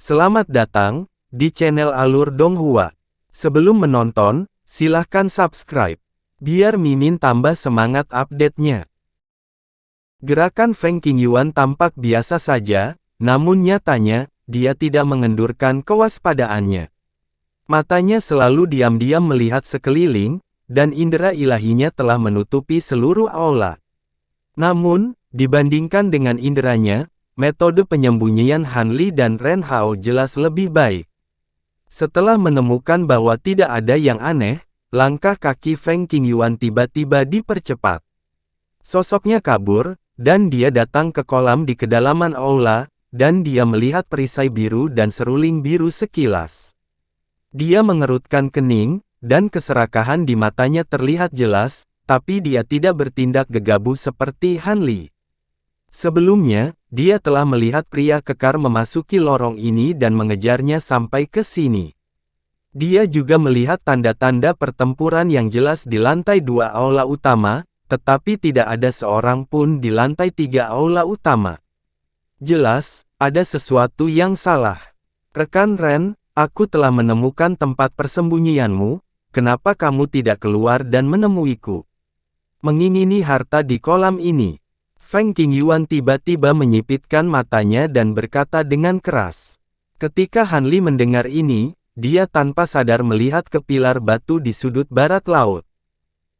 Selamat datang di channel Alur Donghua. Sebelum menonton, silahkan subscribe, biar Mimin tambah semangat update-nya. Gerakan Feng Qingyuan tampak biasa saja, namun nyatanya, dia tidak mengendurkan kewaspadaannya. Matanya selalu diam-diam melihat sekeliling, dan indera ilahinya telah menutupi seluruh aula. Namun, dibandingkan dengan inderanya, metode penyembunyian Han Li dan Ren Hao jelas lebih baik. Setelah menemukan bahwa tidak ada yang aneh, langkah kaki Feng Qingyuan tiba-tiba dipercepat. Sosoknya kabur, dan dia datang ke kolam di kedalaman aula, dan dia melihat perisai biru dan seruling biru sekilas. Dia mengerutkan kening, dan keserakahan di matanya terlihat jelas, tapi dia tidak bertindak gegabah seperti Han Li. Sebelumnya, dia telah melihat pria kekar memasuki lorong ini dan mengejarnya sampai ke sini. Dia juga melihat tanda-tanda pertempuran yang jelas di lantai 2 aula utama, tetapi tidak ada seorang pun di lantai 3 aula utama. Jelas, ada sesuatu yang salah. Rekan Ren, aku telah menemukan tempat persembunyianmu, kenapa kamu tidak keluar dan menemuiku? Mengingini harta di kolam ini. Feng Qingyuan tiba-tiba menyipitkan matanya dan berkata dengan keras. Ketika Han Li mendengar ini, dia tanpa sadar melihat ke pilar batu di sudut barat laut.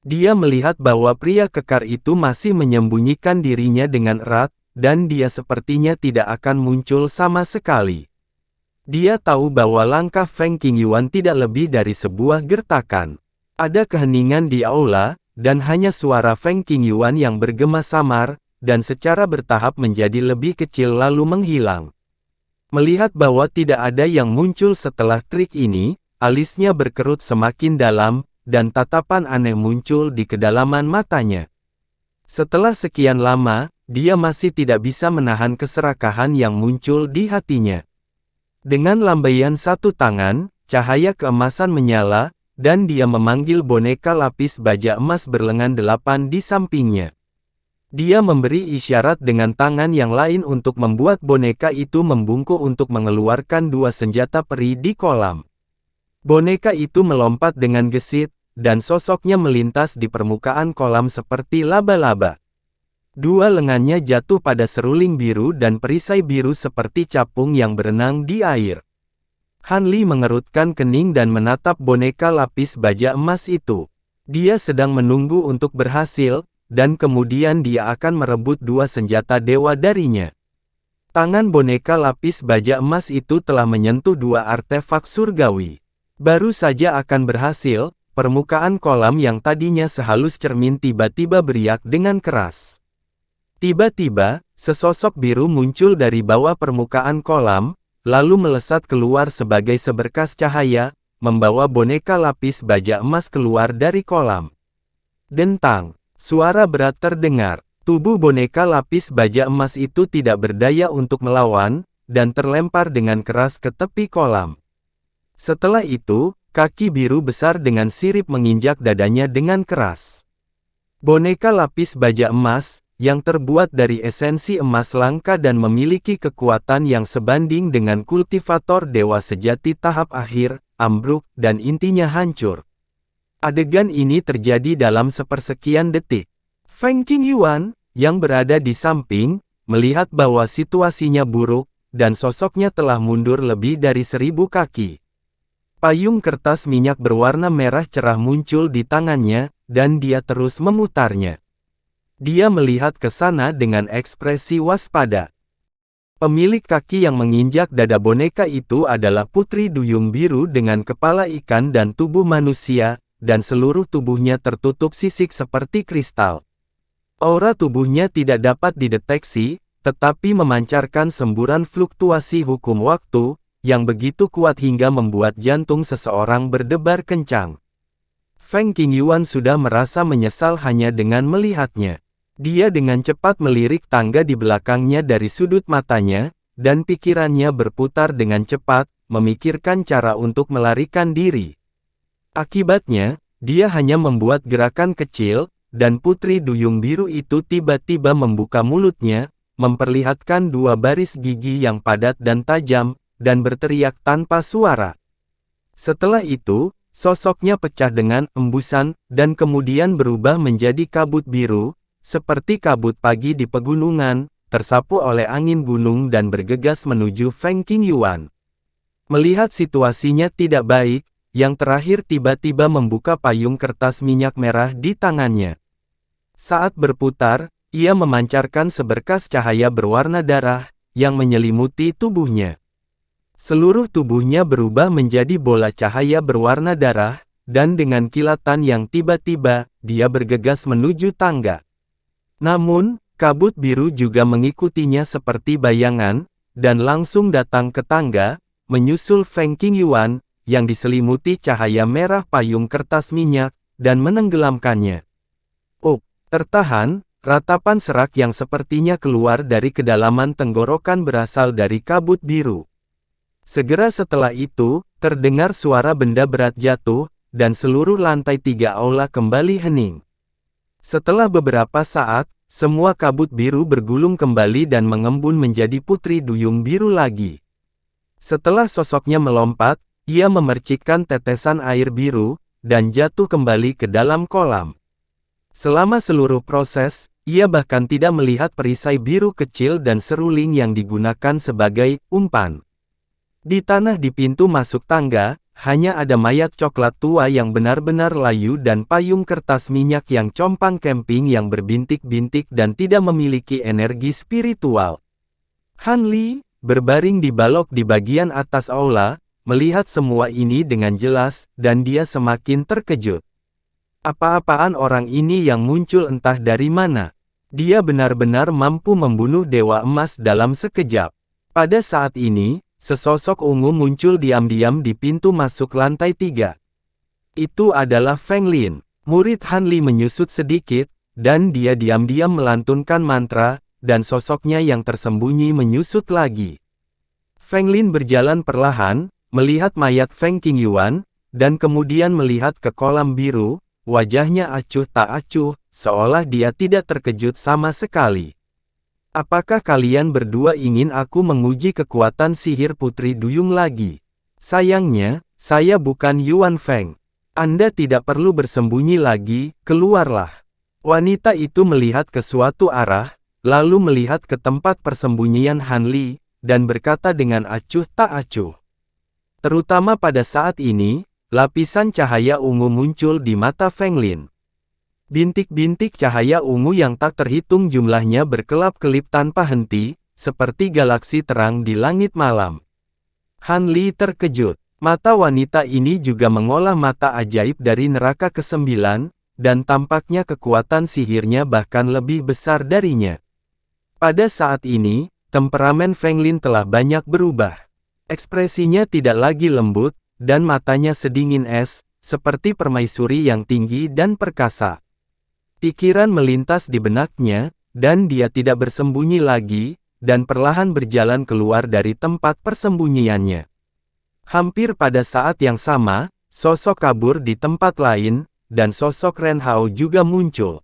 Dia melihat bahwa pria kekar itu masih menyembunyikan dirinya dengan erat, dan dia sepertinya tidak akan muncul sama sekali. Dia tahu bahwa langkah Feng Qingyuan tidak lebih dari sebuah gertakan. Ada keheningan di aula, dan hanya suara Feng Qingyuan yang bergema samar, dan secara bertahap menjadi lebih kecil lalu menghilang. Melihat bahwa tidak ada yang muncul setelah trik ini, alisnya berkerut semakin dalam, dan tatapan aneh muncul di kedalaman matanya. Setelah sekian lama, dia masih tidak bisa menahan keserakahan yang muncul di hatinya. Dengan lambaian satu tangan, cahaya keemasan menyala, dan dia memanggil boneka lapis baja emas berlengan 8 di sampingnya. Dia memberi isyarat dengan tangan yang lain untuk membuat boneka itu membungkuk untuk mengeluarkan 2 senjata peri di kolam. Boneka itu melompat dengan gesit, dan sosoknya melintas di permukaan kolam seperti laba-laba. 2 lengannya jatuh pada seruling biru dan perisai biru seperti capung yang berenang di air. Han Li mengerutkan kening dan menatap boneka lapis baja emas itu. Dia sedang menunggu untuk berhasil, dan kemudian dia akan merebut 2 senjata dewa darinya. Tangan boneka lapis baja emas itu telah menyentuh 2 artefak surgawi. Baru saja akan berhasil, permukaan kolam yang tadinya sehalus cermin tiba-tiba beriak dengan keras. Tiba-tiba, sesosok biru muncul dari bawah permukaan kolam, lalu melesat keluar sebagai seberkas cahaya, membawa boneka lapis baja emas keluar dari kolam. Dentang. Suara berat terdengar. Tubuh boneka lapis baja emas itu tidak berdaya untuk melawan, dan terlempar dengan keras ke tepi kolam. Setelah itu, kaki biru besar dengan sirip menginjak dadanya dengan keras. Boneka lapis baja emas, yang terbuat dari esensi emas langka dan memiliki kekuatan yang sebanding dengan kultivator dewa sejati tahap akhir, ambruk, dan intinya hancur. Adegan ini terjadi dalam sepersekian detik. Feng Qingyuan, yang berada di samping, melihat bahwa situasinya buruk, dan sosoknya telah mundur lebih dari 1000 kaki. Payung kertas minyak berwarna merah cerah muncul di tangannya, dan dia terus memutarnya. Dia melihat ke sana dengan ekspresi waspada. Pemilik kaki yang menginjak dada boneka itu adalah Putri Duyung Biru dengan kepala ikan dan tubuh manusia, dan seluruh tubuhnya tertutup sisik seperti kristal. Aura tubuhnya tidak dapat dideteksi, tetapi memancarkan semburan fluktuasi hukum waktu, yang begitu kuat hingga membuat jantung seseorang berdebar kencang. Feng Qingyuan sudah merasa menyesal hanya dengan melihatnya. Dia dengan cepat melirik tangga di belakangnya dari sudut matanya, dan pikirannya berputar dengan cepat, memikirkan cara untuk melarikan diri. Akibatnya, dia hanya membuat gerakan kecil, dan Putri Duyung Biru itu tiba-tiba membuka mulutnya, memperlihatkan 2 baris gigi yang padat dan tajam, dan berteriak tanpa suara. Setelah itu, sosoknya pecah dengan embusan, dan kemudian berubah menjadi kabut biru, seperti kabut pagi di pegunungan, tersapu oleh angin gunung dan bergegas menuju Feng Qingyuan. Melihat situasinya tidak baik, yang terakhir tiba-tiba membuka payung kertas minyak merah di tangannya. Saat berputar, ia memancarkan seberkas cahaya berwarna darah, yang menyelimuti tubuhnya. Seluruh tubuhnya berubah menjadi bola cahaya berwarna darah, dan dengan kilatan yang tiba-tiba, dia bergegas menuju tangga. Namun, kabut biru juga mengikutinya seperti bayangan, dan langsung datang ke tangga, menyusul Feng Qingyuan, yang diselimuti cahaya merah payung kertas minyak, dan menenggelamkannya. Oh, tertahan, ratapan serak yang sepertinya keluar dari kedalaman tenggorokan berasal dari kabut biru. Segera setelah itu, terdengar suara benda berat jatuh, dan seluruh lantai 3 aula kembali hening. Setelah beberapa saat, semua kabut biru bergulung kembali dan mengembun menjadi putri duyung biru lagi. Setelah sosoknya melompat, ia memercikkan tetesan air biru, dan jatuh kembali ke dalam kolam. Selama seluruh proses, ia bahkan tidak melihat perisai biru kecil dan seruling yang digunakan sebagai umpan. Di tanah di pintu masuk tangga, hanya ada mayat coklat tua yang benar-benar layu dan payung kertas minyak yang compang camping yang berbintik-bintik dan tidak memiliki energi spiritual. Han Li, berbaring di balok di bagian atas aula, melihat semua ini dengan jelas, dan dia semakin terkejut. Apa-apaan orang ini yang muncul entah dari mana? Dia benar-benar mampu membunuh Dewa Emas dalam sekejap. Pada saat ini, sesosok ungu muncul diam-diam di pintu masuk lantai 3. Itu adalah Feng Lin. Murid Han Li menyusut sedikit, dan dia diam-diam melantunkan mantra, dan sosoknya yang tersembunyi menyusut lagi. Feng Lin berjalan perlahan, melihat mayat Feng Qingyuan, dan kemudian melihat ke kolam biru, wajahnya acuh tak acuh, seolah dia tidak terkejut sama sekali. Apakah kalian berdua ingin aku menguji kekuatan sihir Putri Duyung lagi? Sayangnya, saya bukan Yuan Feng. Anda tidak perlu bersembunyi lagi, keluarlah. Wanita itu melihat ke suatu arah, lalu melihat ke tempat persembunyian Han Li, dan berkata dengan acuh tak acuh. Terutama pada saat ini, lapisan cahaya ungu muncul di mata Feng Lin. Bintik-bintik cahaya ungu yang tak terhitung jumlahnya berkelap-kelip tanpa henti, seperti galaksi terang di langit malam. Han Li terkejut. Mata wanita ini juga mengolah mata ajaib dari neraka ke-9, dan tampaknya kekuatan sihirnya bahkan lebih besar darinya. Pada saat ini, temperamen Feng Lin telah banyak berubah. Ekspresinya tidak lagi lembut, dan matanya sedingin es, seperti permaisuri yang tinggi dan perkasa. Pikiran melintas di benaknya, dan dia tidak bersembunyi lagi, dan perlahan berjalan keluar dari tempat persembunyiannya. Hampir pada saat yang sama, sosok kabur di tempat lain, dan sosok Ren Hao juga muncul.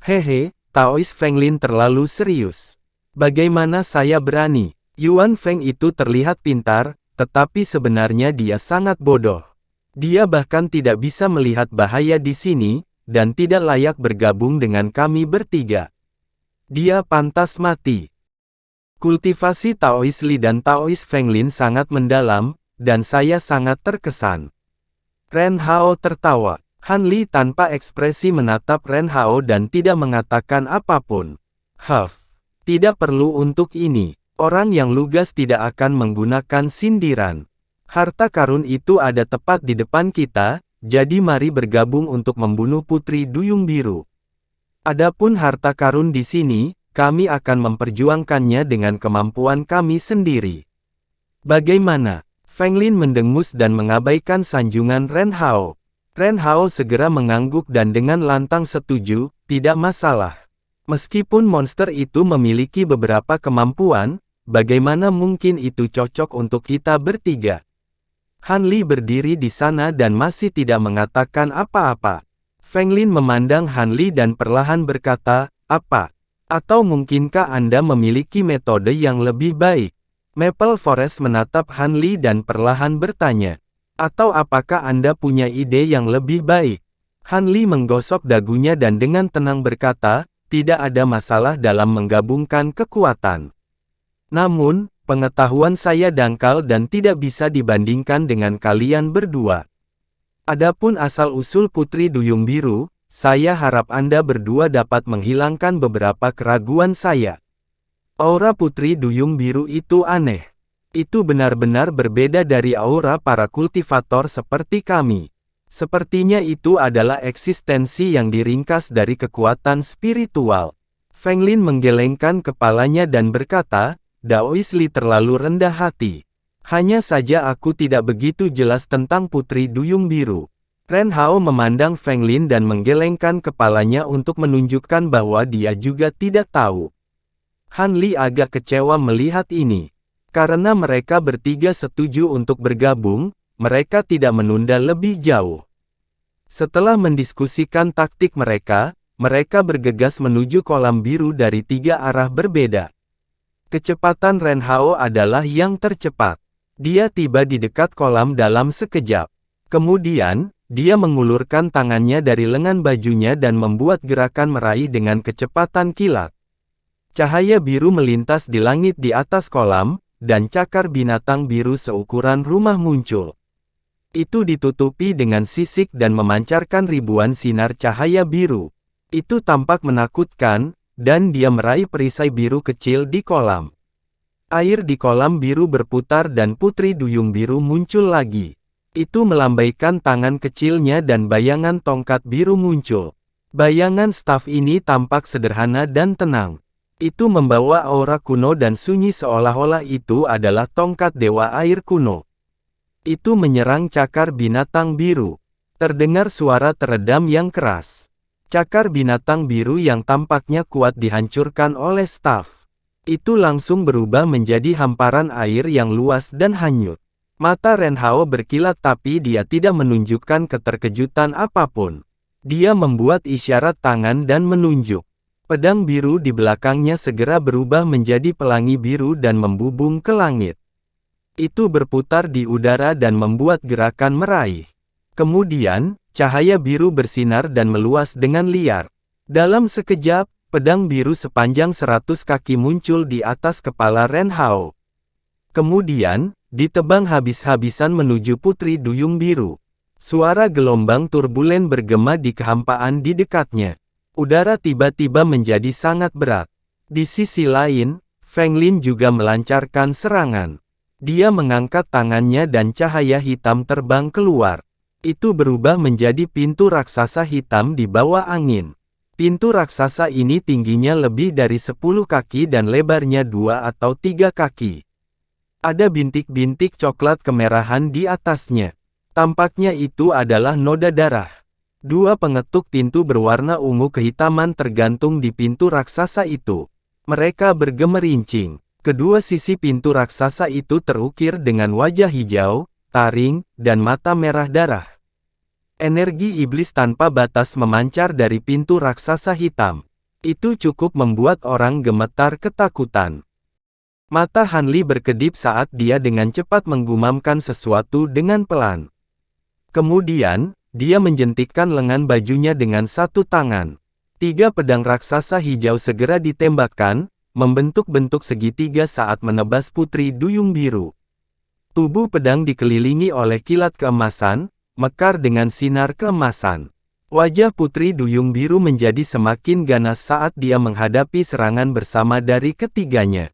Hehe, Taois Feng Lin terlalu serius. Bagaimana saya berani? Yuan Feng itu terlihat pintar, tetapi sebenarnya dia sangat bodoh. Dia bahkan tidak bisa melihat bahaya di sini, dan tidak layak bergabung dengan kami bertiga. Dia pantas mati. Kultivasi Taois Li dan Taois Feng Lin sangat mendalam, dan saya sangat terkesan. Ren Hao tertawa. Han Li tanpa ekspresi menatap Ren Hao dan tidak mengatakan apapun. Huff, tidak perlu untuk ini. Orang yang lugas tidak akan menggunakan sindiran. Harta karun itu ada tepat di depan kita, jadi mari bergabung untuk membunuh Putri Duyung Biru. Adapun harta karun di sini, kami akan memperjuangkannya dengan kemampuan kami sendiri. Bagaimana? Feng Lin mendengus dan mengabaikan sanjungan Ren Hao. Ren Hao segera mengangguk dan dengan lantang setuju, tidak masalah. Meskipun monster itu memiliki beberapa kemampuan, bagaimana mungkin itu cocok untuk kita bertiga? Han Li berdiri di sana dan masih tidak mengatakan apa-apa. Feng Lin memandang Han Li dan perlahan berkata, apa? Atau mungkinkah Anda memiliki metode yang lebih baik? Maple Forest menatap Han Li dan perlahan bertanya. Atau apakah Anda punya ide yang lebih baik? Han Li menggosok dagunya dan dengan tenang berkata, tidak ada masalah dalam menggabungkan kekuatan. Namun, pengetahuan saya dangkal dan tidak bisa dibandingkan dengan kalian berdua. Adapun asal-usul Putri Duyung Biru, saya harap Anda berdua dapat menghilangkan beberapa keraguan saya. Aura Putri Duyung Biru itu aneh. Itu benar-benar berbeda dari aura para kultivator seperti kami. Sepertinya itu adalah eksistensi yang diringkas dari kekuatan spiritual. Feng Lin menggelengkan kepalanya dan berkata, Daois Li terlalu rendah hati. Hanya saja aku tidak begitu jelas tentang Putri Duyung Biru. Ren Hao memandang Feng Lin dan menggelengkan kepalanya untuk menunjukkan bahwa dia juga tidak tahu. Han Li agak kecewa melihat ini. Karena mereka bertiga setuju untuk bergabung, mereka tidak menunda lebih jauh. Setelah mendiskusikan taktik mereka bergegas menuju kolam biru dari 3 arah berbeda. Kecepatan Ren Hao adalah yang tercepat. Dia tiba di dekat kolam dalam sekejap. Kemudian, dia mengulurkan tangannya dari lengan bajunya dan membuat gerakan meraih dengan kecepatan kilat. Cahaya biru melintas di langit di atas kolam, dan cakar binatang biru seukuran rumah muncul. Itu ditutupi dengan sisik dan memancarkan ribuan sinar cahaya biru. Itu tampak menakutkan, dan dia meraih perisai biru kecil di kolam. Air di kolam biru berputar dan Putri Duyung Biru muncul lagi. Itu melambaikan tangan kecilnya dan bayangan tongkat biru muncul. Bayangan staf ini tampak sederhana dan tenang. Itu membawa aura kuno dan sunyi seolah-olah itu adalah tongkat dewa air kuno. Itu menyerang cakar binatang biru. Terdengar suara teredam yang keras. Cakar binatang biru yang tampaknya kuat dihancurkan oleh staf. Itu langsung berubah menjadi hamparan air yang luas dan hanyut. Mata Ren Hao berkilat tapi dia tidak menunjukkan keterkejutan apapun. Dia membuat isyarat tangan dan menunjuk. Pedang biru di belakangnya segera berubah menjadi pelangi biru dan membubung ke langit. Itu berputar di udara dan membuat gerakan meraih. Kemudian, cahaya biru bersinar dan meluas dengan liar. Dalam sekejap, pedang biru sepanjang 100 kaki muncul di atas kepala Ren Hao. Kemudian, ditebang habis-habisan menuju Putri Duyung Biru. Suara gelombang turbulen bergema di kehampaan di dekatnya. Udara tiba-tiba menjadi sangat berat. Di sisi lain, Feng Lin juga melancarkan serangan. Dia mengangkat tangannya dan cahaya hitam terbang keluar. Itu berubah menjadi pintu raksasa hitam di bawah angin. Pintu raksasa ini tingginya lebih dari 10 kaki dan lebarnya 2 atau 3 kaki. Ada bintik-bintik coklat kemerahan di atasnya. Tampaknya itu adalah noda darah. 2 pengetuk pintu berwarna ungu kehitaman tergantung di pintu raksasa itu. Mereka bergemerincing. Kedua sisi pintu raksasa itu terukir dengan wajah hijau, taring, dan mata merah darah. Energi iblis tanpa batas memancar dari pintu raksasa hitam. Itu cukup membuat orang gemetar ketakutan. Mata Han Li berkedip saat dia dengan cepat menggumamkan sesuatu dengan pelan. Kemudian, dia menjentikkan lengan bajunya dengan satu tangan. 3 pedang raksasa hijau segera ditembakkan, membentuk bentuk segitiga saat menebas Putri Duyung Biru. Tubuh pedang dikelilingi oleh kilat keemasan, mekar dengan sinar keemasan. Wajah Putri Duyung Biru menjadi semakin ganas saat dia menghadapi serangan bersama dari ketiganya.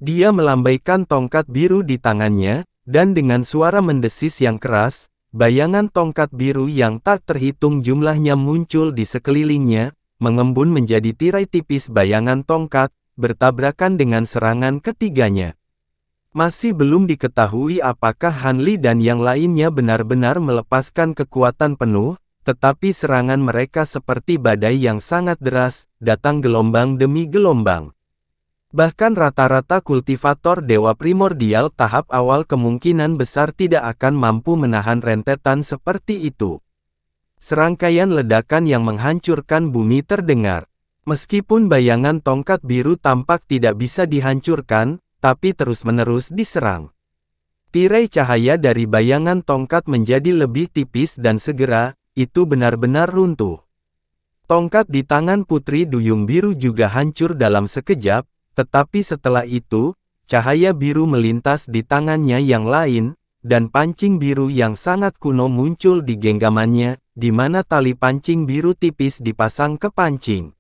Dia melambaikan tongkat biru di tangannya, dan dengan suara mendesis yang keras, bayangan tongkat biru yang tak terhitung jumlahnya muncul di sekelilingnya, mengembun menjadi tirai tipis bayangan tongkat, bertabrakan dengan serangan ketiganya. Masih belum diketahui apakah Han Li dan yang lainnya benar-benar melepaskan kekuatan penuh, tetapi serangan mereka seperti badai yang sangat deras, datang gelombang demi gelombang. Bahkan rata-rata kultivator dewa primordial tahap awal kemungkinan besar tidak akan mampu menahan rentetan seperti itu. Serangkaian ledakan yang menghancurkan bumi terdengar. Meskipun bayangan tongkat biru tampak tidak bisa dihancurkan, tapi terus-menerus diserang. Tirai cahaya dari bayangan tongkat menjadi lebih tipis dan segera, itu benar-benar runtuh. Tongkat di tangan Putri Duyung Biru juga hancur dalam sekejap, tetapi setelah itu, cahaya biru melintas di tangannya yang lain, dan pancing biru yang sangat kuno muncul di genggamannya, di mana tali pancing biru tipis dipasang ke pancing.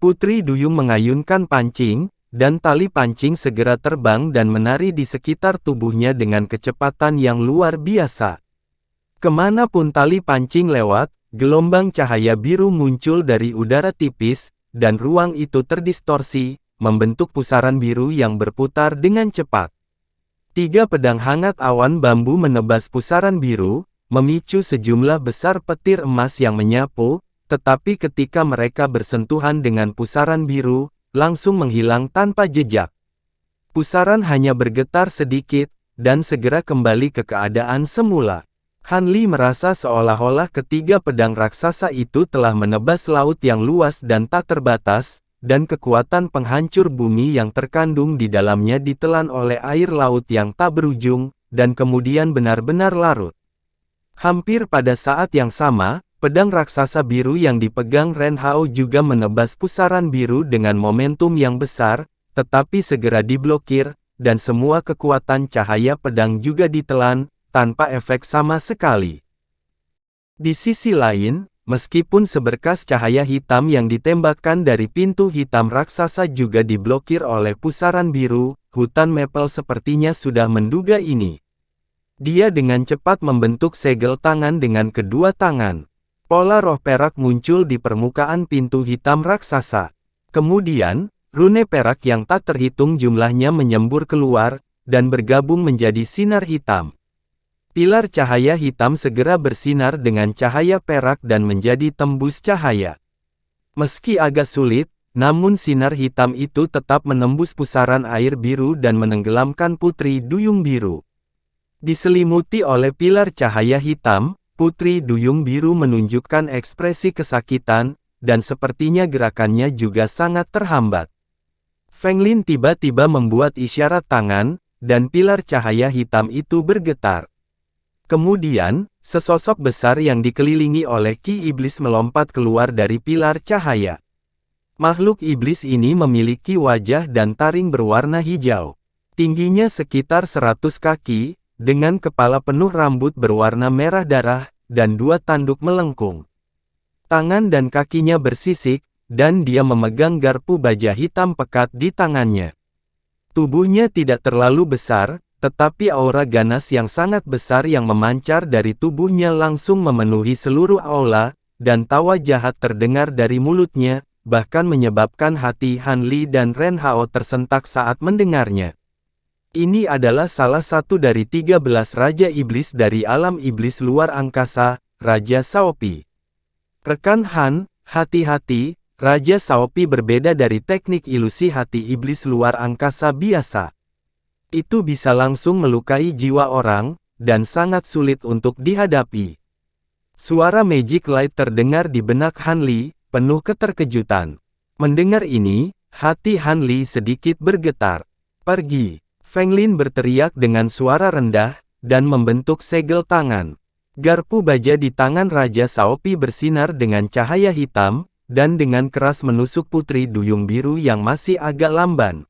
Putri Duyung mengayunkan pancing, dan tali pancing segera terbang dan menari di sekitar tubuhnya dengan kecepatan yang luar biasa. Kemanapun tali pancing lewat, gelombang cahaya biru muncul dari udara tipis, dan ruang itu terdistorsi, membentuk pusaran biru yang berputar dengan cepat. 3 pedang hangat awan bambu menebas pusaran biru, memicu sejumlah besar petir emas yang menyapu, tetapi ketika mereka bersentuhan dengan pusaran biru, langsung menghilang tanpa jejak. Pusaran hanya bergetar sedikit, dan segera kembali ke keadaan semula. Han Li merasa seolah-olah ketiga pedang raksasa itu telah menebas laut yang luas dan tak terbatas, dan kekuatan penghancur bumi yang terkandung di dalamnya ditelan oleh air laut yang tak berujung, dan kemudian benar-benar larut. Hampir pada saat yang sama, pedang raksasa biru yang dipegang Ren Hao juga menebas pusaran biru dengan momentum yang besar, tetapi segera diblokir, dan semua kekuatan cahaya pedang juga ditelan, tanpa efek sama sekali. Di sisi lain, meskipun seberkas cahaya hitam yang ditembakkan dari pintu hitam raksasa juga diblokir oleh pusaran biru, hutan Maple sepertinya sudah menduga ini. Dia dengan cepat membentuk segel tangan dengan kedua tangan. Pola roh perak muncul di permukaan pintu hitam raksasa. Kemudian, rune perak yang tak terhitung jumlahnya menyembur keluar, dan bergabung menjadi sinar hitam. Pilar cahaya hitam segera bersinar dengan cahaya perak dan menjadi tembus cahaya. Meski agak sulit, namun sinar hitam itu tetap menembus pusaran air biru dan menenggelamkan Putri Duyung Biru. Diselimuti oleh pilar cahaya hitam, Putri Duyung Biru menunjukkan ekspresi kesakitan, dan sepertinya gerakannya juga sangat terhambat. Feng Lin tiba-tiba membuat isyarat tangan, dan pilar cahaya hitam itu bergetar. Kemudian, sesosok besar yang dikelilingi oleh Ki Iblis melompat keluar dari pilar cahaya. Makhluk iblis ini memiliki wajah dan taring berwarna hijau. Tingginya sekitar 100 kaki, dengan kepala penuh rambut berwarna merah darah, dan 2 tanduk melengkung. Tangan dan kakinya bersisik, dan dia memegang garpu baja hitam pekat di tangannya. Tubuhnya tidak terlalu besar, tetapi aura ganas yang sangat besar yang memancar dari tubuhnya langsung memenuhi seluruh aula, dan tawa jahat terdengar dari mulutnya, bahkan menyebabkan hati Han Li dan Ren Hao tersentak saat mendengarnya. Ini adalah salah satu dari 13 Raja Iblis dari alam iblis luar angkasa, Raja Saopi. Rekan Han, hati-hati, Raja Saopi berbeda dari teknik ilusi hati iblis luar angkasa biasa. Itu bisa langsung melukai jiwa orang, dan sangat sulit untuk dihadapi. Suara Magic Light terdengar di benak Han Li, penuh keterkejutan. Mendengar ini, hati Han Li sedikit bergetar. Pergi! Feng Lin berteriak dengan suara rendah, dan membentuk segel tangan. Garpu baja di tangan Raja Saopi bersinar dengan cahaya hitam, dan dengan keras menusuk Putri Duyung Biru yang masih agak lamban.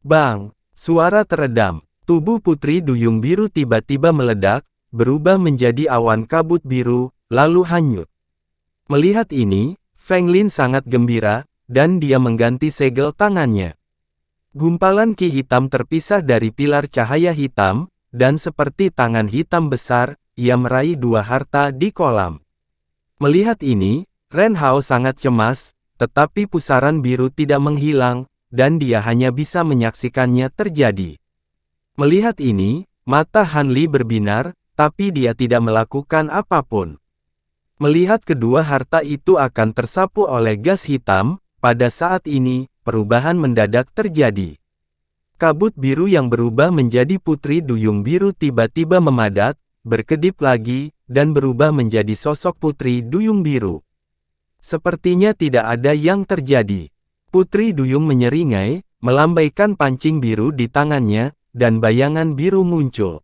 Bang! Suara teredam. Tubuh Putri Duyung Biru tiba-tiba meledak, berubah menjadi awan kabut biru, lalu hanyut. Melihat ini, Feng Lin sangat gembira, dan dia mengganti segel tangannya. Gumpalan ki hitam terpisah dari pilar cahaya hitam, dan seperti tangan hitam besar, ia meraih 2 harta di kolam. Melihat ini, Ren Hao sangat cemas, tetapi pusaran biru tidak menghilang, dan dia hanya bisa menyaksikannya terjadi. Melihat ini, mata Han Li berbinar, tapi dia tidak melakukan apapun. Melihat kedua harta itu akan tersapu oleh gas hitam, pada saat ini, perubahan mendadak terjadi. Kabut biru yang berubah menjadi Putri Duyung Biru tiba-tiba memadat, berkedip lagi, dan berubah menjadi sosok Putri Duyung Biru. Sepertinya tidak ada yang terjadi. Putri Duyung menyeringai, melambaikan pancing biru di tangannya, dan bayangan biru muncul.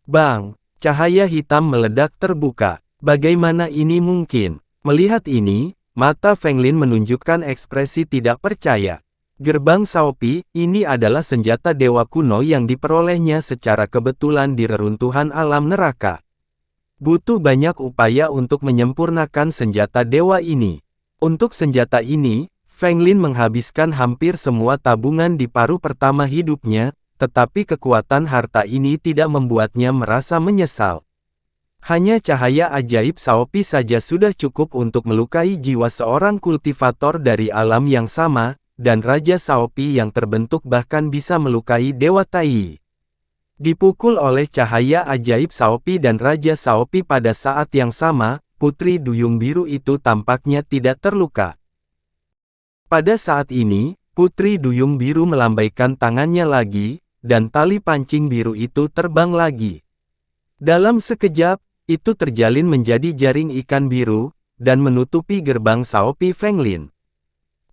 Bang! Cahaya hitam meledak terbuka. Bagaimana ini mungkin? Melihat ini, mata Feng Lin menunjukkan ekspresi tidak percaya. Gerbang Shaopi, ini adalah senjata dewa kuno yang diperolehnya secara kebetulan di reruntuhan alam neraka. Butuh banyak upaya untuk menyempurnakan senjata dewa ini. Untuk senjata ini, Feng Lin menghabiskan hampir semua tabungan di paruh pertama hidupnya, tetapi kekuatan harta ini tidak membuatnya merasa menyesal. Hanya cahaya ajaib Shaopi saja sudah cukup untuk melukai jiwa seorang kultivator dari alam yang sama, dan Raja Shaopi yang terbentuk bahkan bisa melukai Dewa Tai. Dipukul oleh cahaya ajaib Shaopi dan Raja Shaopi pada saat yang sama, Putri Duyung Biru itu tampaknya tidak terluka. Pada saat ini, Putri Duyung Biru melambaikan tangannya lagi, dan tali pancing biru itu terbang lagi. Dalam sekejap, itu terjalin menjadi jaring ikan biru, dan menutupi gerbang Shaopi Feng Lin.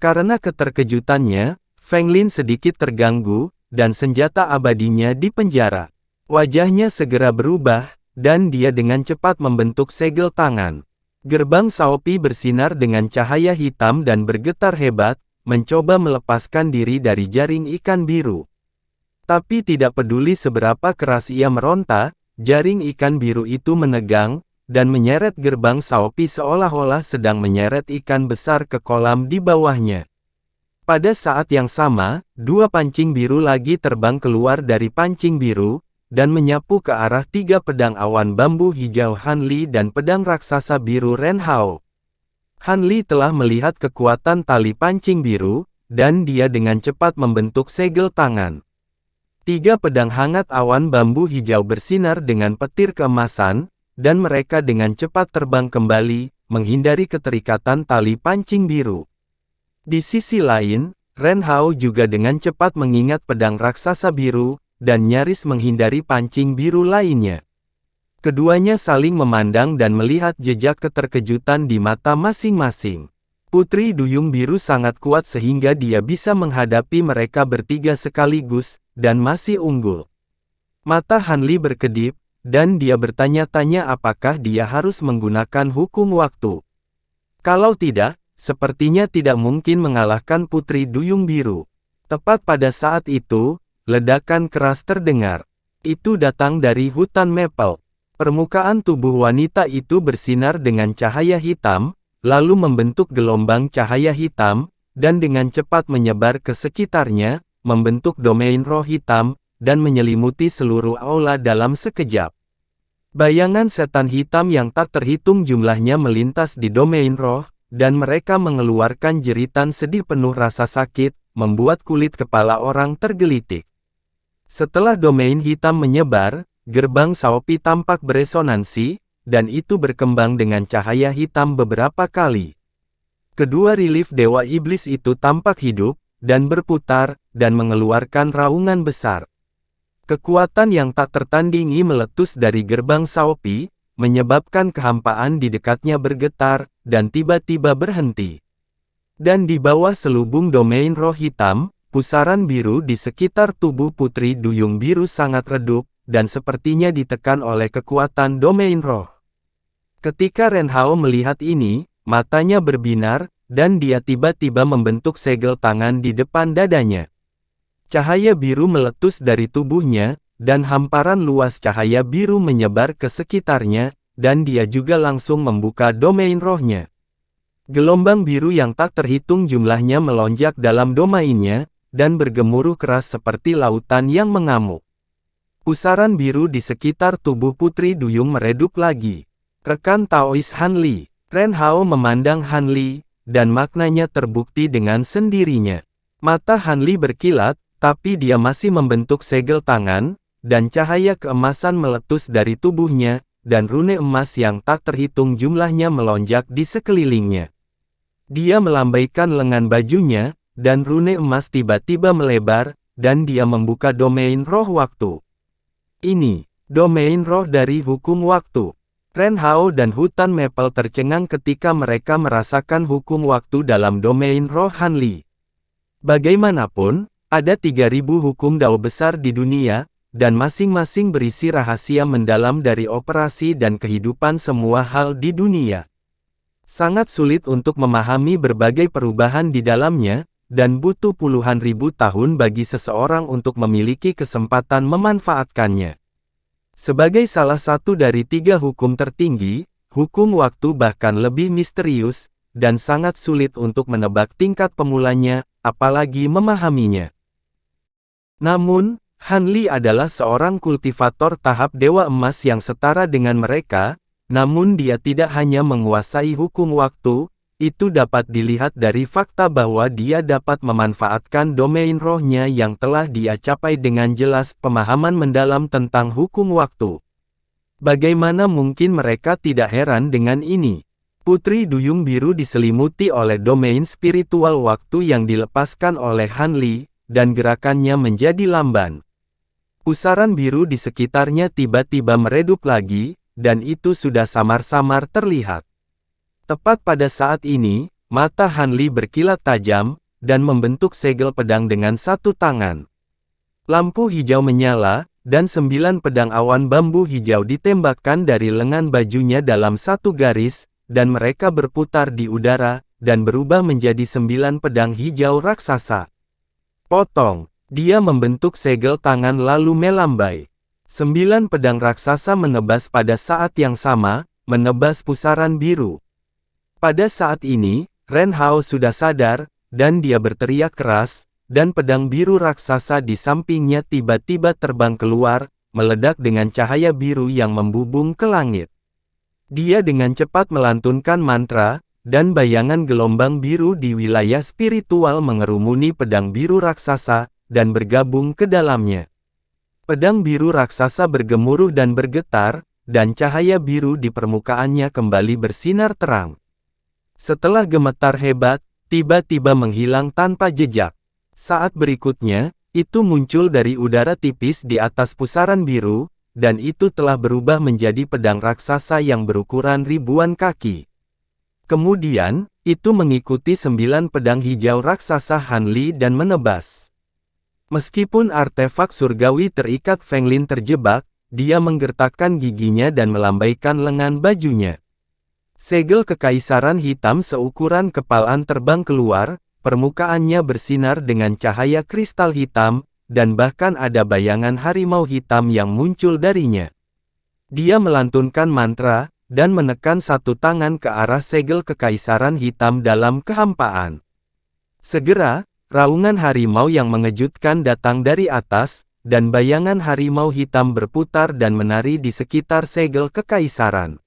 Karena keterkejutannya, Feng Lin sedikit terganggu, dan senjata abadinya dipenjara. Wajahnya segera berubah, dan dia dengan cepat membentuk segel tangan. Gerbang Shaopi bersinar dengan cahaya hitam dan bergetar hebat, mencoba melepaskan diri dari jaring ikan biru. Tapi tidak peduli seberapa keras ia meronta, jaring ikan biru itu menegang, dan menyeret gerbang Shaopi seolah-olah sedang menyeret ikan besar ke kolam di bawahnya. Pada saat yang sama, dua pancing biru lagi terbang keluar dari pancing biru, dan menyapu ke arah tiga pedang awan bambu hijau Han Li dan pedang raksasa biru Ren Hao. Han Li telah melihat kekuatan tali pancing biru, dan dia dengan cepat membentuk segel tangan. Tiga pedang hangat awan bambu hijau bersinar dengan petir keemasan, dan mereka dengan cepat terbang kembali, menghindari keterikatan tali pancing biru. Di sisi lain, Ren Hao juga dengan cepat mengingat pedang raksasa biru, dan nyaris menghindari pancing biru lainnya. Keduanya saling memandang dan melihat jejak keterkejutan di mata masing-masing. Putri Duyung Biru sangat kuat sehingga dia bisa menghadapi mereka bertiga sekaligus, dan masih unggul. Mata Han Li berkedip, dan dia bertanya-tanya apakah dia harus menggunakan hukum waktu. Kalau tidak, sepertinya tidak mungkin mengalahkan Putri Duyung Biru. Tepat pada saat itu, ledakan keras terdengar. Itu datang dari hutan maple. Permukaan tubuh wanita itu bersinar dengan cahaya hitam, lalu membentuk gelombang cahaya hitam, dan dengan cepat menyebar ke sekitarnya, membentuk domain roh hitam, dan menyelimuti seluruh aula dalam sekejap. Bayangan setan hitam yang tak terhitung jumlahnya melintas di domain roh, dan mereka mengeluarkan jeritan sedih penuh rasa sakit, membuat kulit kepala orang tergelitik. Setelah domain hitam menyebar, gerbang Shaopi tampak beresonansi, dan itu berkembang dengan cahaya hitam beberapa kali. Kedua relief Dewa Iblis itu tampak hidup, dan berputar, dan mengeluarkan raungan besar. Kekuatan yang tak tertandingi meletus dari gerbang Shaopi, menyebabkan kehampaan di dekatnya bergetar, dan tiba-tiba berhenti. Dan di bawah selubung domain roh hitam, pusaran biru di sekitar tubuh Putri Duyung Biru sangat redup, dan sepertinya ditekan oleh kekuatan domain roh. Ketika Ren Hao melihat ini, matanya berbinar, dan dia tiba-tiba membentuk segel tangan di depan dadanya. Cahaya biru meletus dari tubuhnya, dan hamparan luas cahaya biru menyebar ke sekitarnya, dan dia juga langsung membuka domain rohnya. Gelombang biru yang tak terhitung jumlahnya melonjak dalam domainnya, dan bergemuruh keras seperti lautan yang mengamuk. Pusaran biru di sekitar tubuh Putri Duyung meredup lagi. Rekan Taois Han Li, Ren Hao memandang Han Li, dan maknanya terbukti dengan sendirinya. Mata Han Li berkilat, tapi dia masih membentuk segel tangan, dan cahaya keemasan meletus dari tubuhnya, dan rune emas yang tak terhitung jumlahnya melonjak di sekelilingnya. Dia melambaikan lengan bajunya, dan rune emas tiba-tiba melebar, dan dia membuka domain roh waktu. Ini, domain roh dari hukum waktu. Ren Hao dan hutan maple tercengang ketika mereka merasakan hukum waktu dalam domain roh Han Li. Bagaimanapun, Ada 3.000 hukum Dao besar di dunia, dan masing-masing berisi rahasia mendalam dari operasi dan kehidupan semua hal di dunia. Sangat sulit untuk memahami berbagai perubahan di dalamnya, dan butuh puluhan ribu tahun bagi seseorang untuk memiliki kesempatan memanfaatkannya. Sebagai salah satu dari 3 hukum tertinggi, hukum waktu bahkan lebih misterius, dan sangat sulit untuk menebak tingkat pemulanya, apalagi memahaminya. Namun, Han Li adalah seorang kultivator tahap Dewa Emas yang setara dengan mereka, namun dia tidak hanya menguasai hukum waktu, itu dapat dilihat dari fakta bahwa dia dapat memanfaatkan domain rohnya yang telah dia capai dengan jelas pemahaman mendalam tentang hukum waktu. Bagaimana mungkin mereka tidak heran dengan ini? Putri Duyung Biru diselimuti oleh domain spiritual waktu yang dilepaskan oleh Han Li, dan gerakannya menjadi lamban. Pusaran biru di sekitarnya tiba-tiba meredup lagi, dan itu sudah samar-samar terlihat. Tepat pada saat ini, mata Han Li berkilat tajam, dan membentuk segel pedang dengan satu tangan. Lampu hijau menyala, dan 9 pedang awan bambu hijau ditembakkan dari lengan bajunya dalam satu garis, dan mereka berputar di udara, dan berubah menjadi 9 pedang hijau raksasa. Potong. Dia membentuk segel tangan lalu melambai. 9 pedang raksasa menebas pada saat yang sama, menebas pusaran biru. Pada saat ini, Ren Hao sudah sadar, dan dia berteriak keras, dan pedang biru raksasa di sampingnya tiba-tiba terbang keluar, meledak dengan cahaya biru yang membubung ke langit. Dia dengan cepat melantunkan mantra, dan bayangan gelombang biru di wilayah spiritual mengerumuni pedang biru raksasa, dan bergabung ke dalamnya. Pedang biru raksasa bergemuruh dan bergetar, dan cahaya biru di permukaannya kembali bersinar terang. Setelah gemetar hebat, tiba-tiba menghilang tanpa jejak. Saat berikutnya, itu muncul dari udara tipis di atas pusaran biru, dan itu telah berubah menjadi pedang raksasa yang berukuran ribuan kaki. Kemudian, itu mengikuti 9 pedang hijau raksasa Han Li dan menebas. Meskipun artefak surgawi terikat Feng Lin terjebak, dia menggertakkan giginya dan melambaikan lengan bajunya. Segel kekaisaran hitam seukuran kepalan terbang keluar, permukaannya bersinar dengan cahaya kristal hitam, dan bahkan ada bayangan harimau hitam yang muncul darinya. Dia melantunkan mantra, dan menekan satu tangan ke arah segel kekaisaran hitam dalam kehampaan. Segera, raungan harimau yang mengejutkan datang dari atas, dan bayangan harimau hitam berputar dan menari di sekitar segel kekaisaran.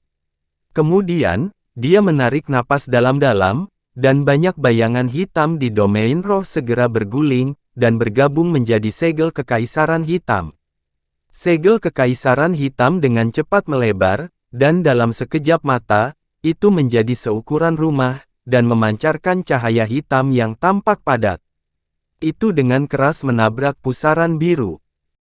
Kemudian, dia menarik napas dalam-dalam, dan banyak bayangan hitam di domain roh segera berguling, dan bergabung menjadi segel kekaisaran hitam. Segel kekaisaran hitam dengan cepat melebar, dan dalam sekejap mata, itu menjadi seukuran rumah, dan memancarkan cahaya hitam yang tampak padat. Itu dengan keras menabrak pusaran biru.